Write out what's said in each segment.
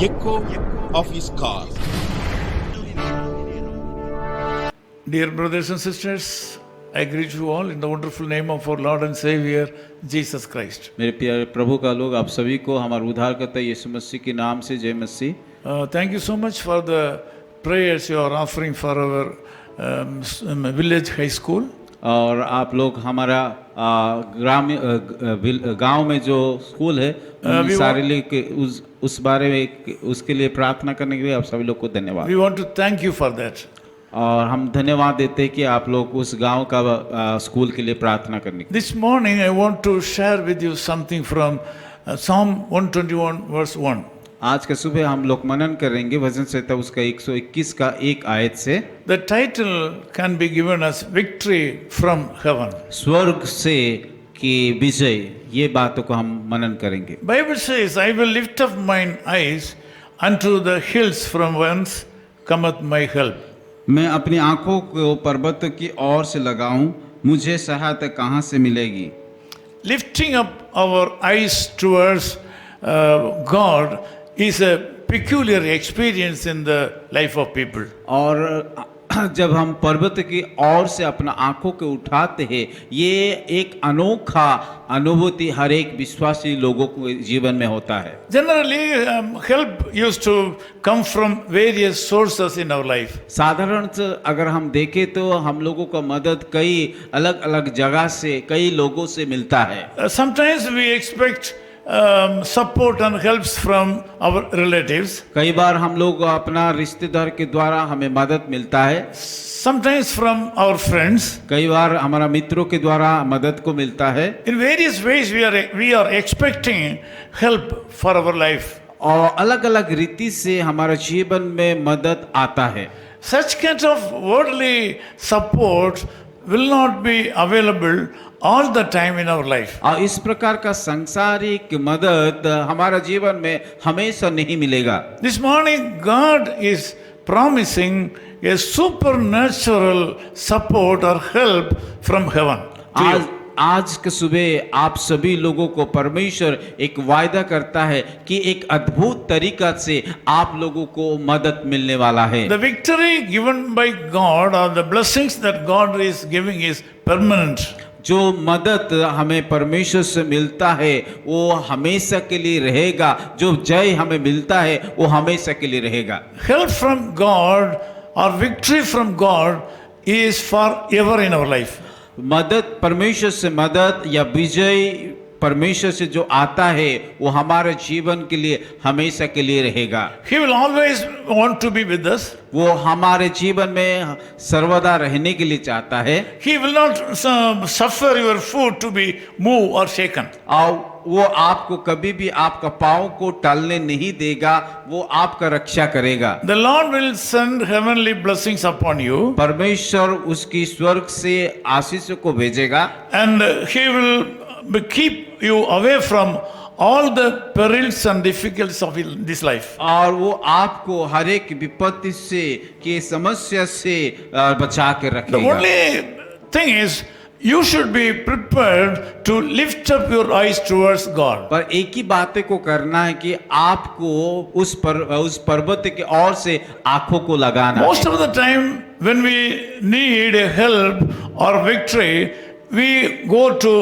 echo of his call. Dear brothers and sisters, I greet you all in the wonderful name of our Lord and Savior, Jesus Christ. मेरे प्यारे प्रभु का लोग आप सभी को हमारे उद्धारकर्ता यीशु मसीह के नाम से जय मसीह। Thank you so much for the prayers you are offering for our village high school. और आप लोग हमारा गांव में जो स्कूल है सारे लिए उस बारे में उसके लिए प्रार्थना करने के लिए आप सभी लोग को धन्यवाद। We want to thank you for that. और हम धन्यवाद देते हैं कि आप लोग उस गांव का स्कूल के लिए प्रार्थना करने के। This morning I want to share with you something from Psalm 121 verse 1. आज का सुबह हम लोग मनन करेंगे भजन संहिता उसका 121 का एक आयत से। The title can be given as Victory from Heaven. स्वर्ग से की विजय, ये बातों को हम मनन करेंगे। Bible says, I will lift up mine eyes unto the hills from whence cometh my help. मैं अपनी आंखों को पर्वत की ओर से लगाऊं, मुझे सहायता कहाँ से मिलेगी। Lifting up our eyes towards God is a peculiar experience in the life of people. और जब हम पर्वत की ओर से अपना आंखों को उठाते हैं, ये एक अनोखा अनुभूति हर एक विश्वासी लोगों को जीवन में होता है। Generally, help used to come from various sources in our life. साधारणतः अगर हम देखें तो हम लोगों का मदद कई अलग अलग जगह से कई लोगों से मिलता है। Sometimes we expect support and helps from our relatives. कई बार हम लोग अपना रिश्तेदार के द्वारा हमें मदद मिलता है। Sometimes from our friends. कई बार हमारा मित्रों के द्वारा मदद को मिलता है। In various ways we are expecting help for our life. और अलग अलग रीति से हमारे जीवन में मदद आता है। Such kind of worldly support will not be available all the time in our life. और इस प्रकार का सांसारिक मदद हमारा जीवन में हमेशा नहीं मिलेगा। This morning God is promising a supernatural support or help from heaven to you. आज के सुबह आप सभी लोगों को परमेश्वर एक वायदा करता है कि एक अद्भुत तरीका से आप लोगों को मदद मिलने वाला है। The victory given by God or the blessings that God is giving is permanent. जो मदद हमें परमेश्वर से मिलता है वो हमेशा के लिए रहेगा। जो जय हमें मिलता है वो हमेशा के लिए रहेगा। Help from God or victory from God is forever in our life. मदद परमेश्वर से मदद या विजय परमेश्वर से जो आता है वो हमारे जीवन के लिए हमेशा के लिए रहेगा। He will always want to be with us. वो हमारे जीवन में सर्वदा रहने के लिए चाहता है। He will not suffer your foot to be moved or shaken. और वो आपको कभी भी आपका पाँव को टलने नहीं देगा, वो आपका रक्षा करेगा। The Lord will send heavenly blessings upon you. परमेश्वर उसकी स्वर्ग से आशीष को भेजेगा। And He will keep you away from all the perils and difficulties of this life. और वो आपको हर एक विपत्ति से के समस्या से बचा के The रखेगा। only thing is you should be prepared to lift up your eyes towards God. पर एक ही बातें को करना है कि आपको उस पर्वत की ओर से आंखों को लगाना। Most of the time when we need a help or victory, we go to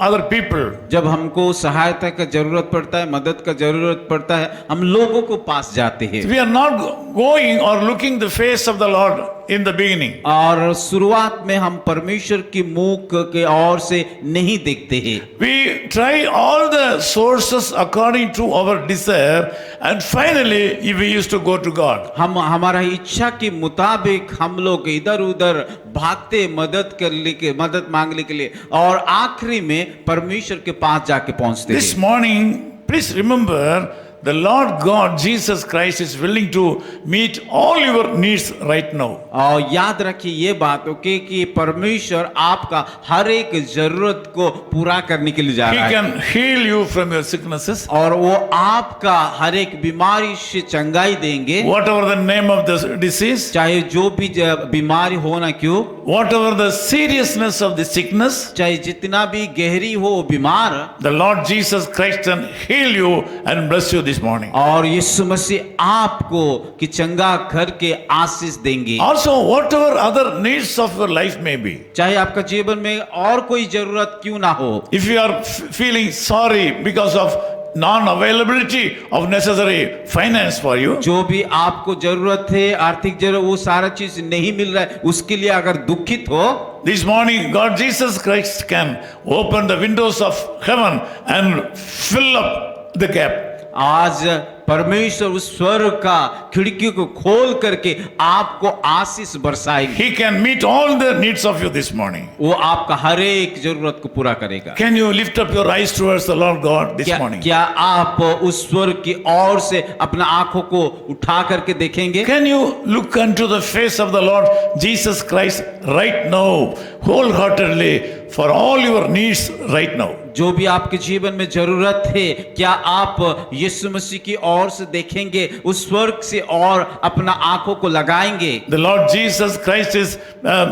other people. जब हमको सहायता का जरूरत पड़ता है, मदद का जरूरत पड़ता है, हम लोगों को पास जाते हैं। We are not going or looking the face of the Lord in the beginning. और शुरुआत में हम परमेश्वर की मुख के ओर से नहीं देखते हैं। We try all the sources according to our desire and finally we used to go to God. हम हमारा इच्छा के मुताबिक हम लोग इधर उधर भागते मदद मांगने के लिए और आखिरी में परमेश्वर के पास जाके पहुंचते This हैं। morning, please remember the Lord God Jesus Christ is willing to meet all your needs right now. और याद रखिए ये बात ओके कि परमेश्वर आपका हर एक जरूरत को पूरा करने के लिए जा He रहा है। can heal you from your sicknesses. और वो आपका हर एक बीमारी से चंगाई देंगे। Whatever the name of the disease, चाहे जो भी बीमारी हो ना क्यों, whatever the seriousness of the sickness, चाहे जितना भी गहरी हो बीमार, the Lord Jesus Christ can heal you and bless you this this morning. और यीशु मसीह आपको कि चंगा घर के आशीष देंगे। Also, whatever other needs of your life may be, चाहे आपका जीवन में और कोई जरूरत क्यों ना हो, if you are feeling sorry because of non-availability of necessary finance for you, जो भी आपको जरूरत है, आर्थिक जरूरत, वो सारा चीज नहीं मिल रहा है, उसके लिए अगर दुखित हो, this morning God Jesus Christ can open the windows of heaven and fill up the gap. आज परमेश्वर उस स्वर्ग का खिड़की को खोल करके आपको आशीष बरसाएंगे। He can meet all the needs of you this morning. वो आपका हर एक जरूरत को पूरा करेगा। Can you lift up your eyes towards the Lord God this morning? क्या आप उस स्वर्ग की ओर से अपना आंखों को उठा करके देखेंगे? Can you look unto the face of the Lord Jesus Christ right now, wholeheartedly, for all your needs right now? जो भी आपके जीवन में जरूरत है, क्या आप यीशु मसीह की ओर से देखेंगे, उस स्वर्ग से और अपना आंखों को लगाएंगे? The Lord Jesus Christ is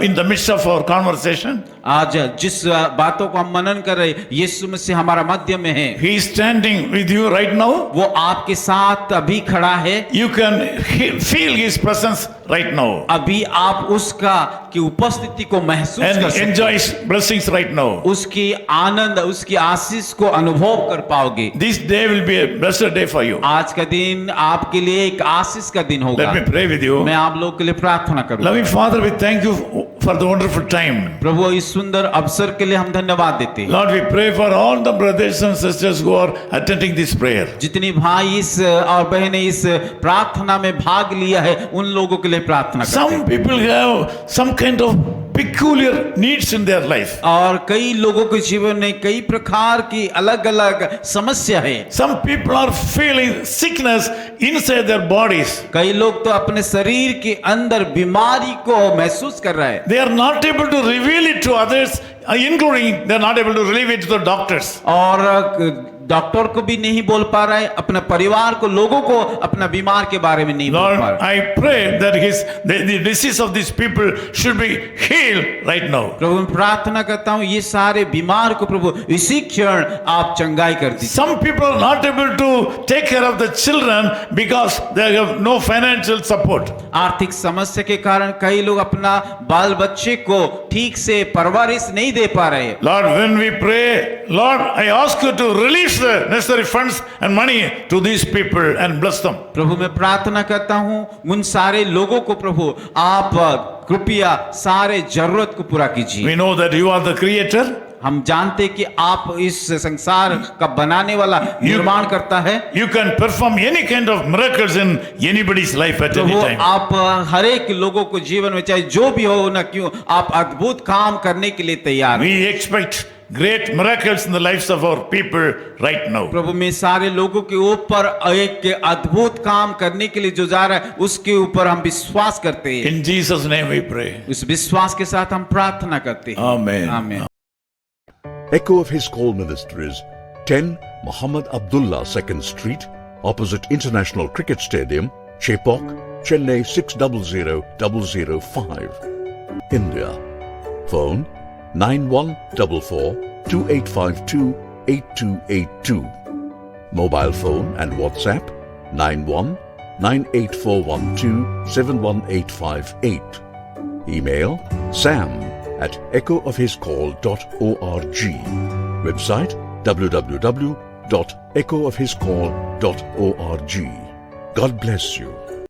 in the midst of our conversation. आज जिस बातों को हम मनन कर रहे, यीशु मसीह हमारा मध्य में है। He is standing with you right now. वो आपके साथ अभी खड़ा है। You can feel His presence right now अभी आप उसका की उपस्थिति को महसूस कर and सकते enjoy His blessings right now. उसकी आनंद, उसकी आशीष को अनुभव कर पाओगे। This day will be a blessed day for you. आज का दिन आपके लिए एक आशीष का दिन होगा। Let me pray with you. मैं आप लोग के लिए प्रार्थना करूँ। Loving Father, we thank you for the wonderful time. प्रभु, इस सुंदर अवसर के लिए हम धन्यवाद देते हैं। Lord, we pray for all the brothers and sisters who are attending this prayer. जितनी भाई इस और बहनें इस प्रार्थना में भाग लिया है, उन लोगों के लिए प्रार्थना करते Some हैं। people have some kind of peculiar needs in their life. और कई लोगों के जीवन में कई प्रकार की अलग अलग समस्या है। Some people are feeling sickness inside their bodies. कई लोग तो अपने शरीर के अंदर बीमारी को महसूस कर रहे हैं। They are not able to reveal it to others, including they are not able to reveal it to the doctors. और डॉक्टर को भी नहीं बोल पा रहा है, अपने परिवार को, लोगों को अपना बीमार के बारे में नहीं बोल Lord, पा रहा है। I pray that the disease of these people should be healed right now. प्रभु, मैं प्रार्थना करता हूँ ये सारे बीमार को प्रभु इसी क्षण आप चंगाई कर दीजिए। Some people are not able to take care of the children because they have no financial support. आर्थिक समस्या के कारण कई लोग अपना बाल बच्चे को ठीक से परवरिश नहीं दे पा रहे। Lord, when we pray, Lord, I ask you to release the necessary funds and money to these people and bless them. प्रभु, मैं प्रार्थना करता हूँ उन सारे लोगों को प्रभु आप कृपया सारे जरूरत को पूरा कीजिए। We know that you are the creator. हम जानते कि आप इस संसार का बनाने वाला, निर्माण करता है। You can perform any kind of miracles in anybody's life at any Prabhu, time. आप हर एक लोगों को जीवन में चाहे जो भी हो ना क्यों, आप अद्भुत काम करने के लिए तैयार हैं। We expect great miracles in the lives of our people right now. प्रभु, मैं सारे लोगों के ऊपर एक अद्भुत काम करने के लिए जो जा रहा है उसके ऊपर हम विश्वास करते हैं। In Jesus' name we pray. उस विश्वास के साथ हम प्रार्थना करते हैं। Amen. आमीन। Echo of His Call Ministries, 10 Muhammad Abdullah 2nd Street, opposite International Cricket Stadium, Chepauk, Chennai 600005, India. Phone 9144-2852-8282. Mobile phone and WhatsApp 91-98412-71858. Email sam@echoofhiscall.org. Website www.echoofhiscall.org. God bless you.